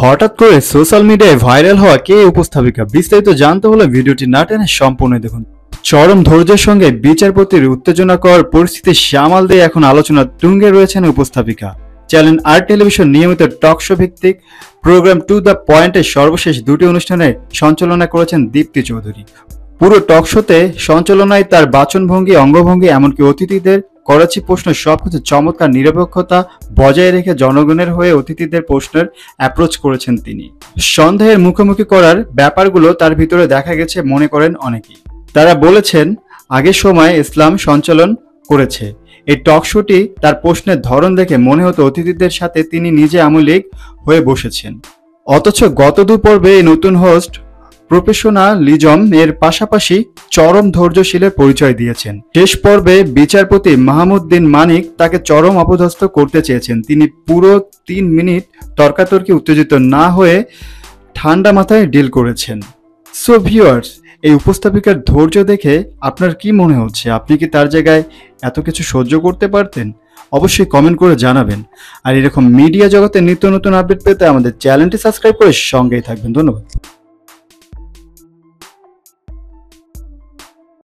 হঠাৎ করে সোশ্যাল মিডিয়ায় ভাইরাল হওয়া কে এই উপস্থাপিকা, বিস্তারিত জানতে হলে ভিডিওটি না টেনে সম্পূর্ণ দেখুন। চরম ধৈর্যের সঙ্গে বিচারপতির উত্তেজনাকর পরিস্থিতি সামাল দিয়ে এখন আলোচনার তুঙ্গে রয়েছেন উপস্থাপিকা। চ্যানেল আর টেলিভিশন নিয়মিত টক শো ভিত্তিক প্রোগ্রাম টু দ্য পয়েন্টের সর্বশেষ দুটি অনুষ্ঠানে সঞ্চালনা করেছেন দীপ্তি চৌধুরী। পুরো টক শোতে সঞ্চালনায় তার বাচনভঙ্গি, অঙ্গভঙ্গি, এমনকি অতিথিদের করাচি প্রশ্ন সবকিছু চমৎকার নিরপেক্ষতা বজায় রেখে জনগণের হয়ে অতিথিদের প্রশ্নের অ্যাপ্রোচ করেছেন তিনি। সন্দেহের মুখোমুখি করার ব্যাপারগুলো তার ভিতরে দেখা গেছে মনে করেন অনেকেই। তারা বলেছেন আগের সময় ইসলাম সঞ্চালন করেছে। এই টক শোটি তার প্রশ্নের ধরন দেখে মনে হতো অতিথিদের সাথে তিনি নিজে আমূলিক হয়ে বসেছেন। অথচ গত দু পর্বে এই নতুন হোস্ট প্রফেশনালিজম এর পাশাপাশি চরম ধৈর্যশীলের পরিচয় দিয়েছেন। শেষ পর্বে বিচারপতি মাহমুদ্দিন মানিক তাকে চরম অপদস্থ করতে চেয়েছেন। তিনি পুরো 3 মিনিট তর্কাতর্কি উত্তেজিত না হয়ে ঠান্ডা মাথায় ডিল করেছেন। সো ভিউয়ার্স, এই উপস্থাপিকার ধৈর্য দেখে আপনার কি মনে হচ্ছে? আপনি কি তার জায়গায় এত কিছু সহ্য করতে পারতেন? অবশ্যই কমেন্ট করে জানাবেন। আর এরকম মিডিয়া জগতে নিত্য নতুন আপডেট পেতে আমাদের চ্যানেলটি সাবস্ক্রাইব করে সঙ্গেই থাকবেন। ধন্যবাদ।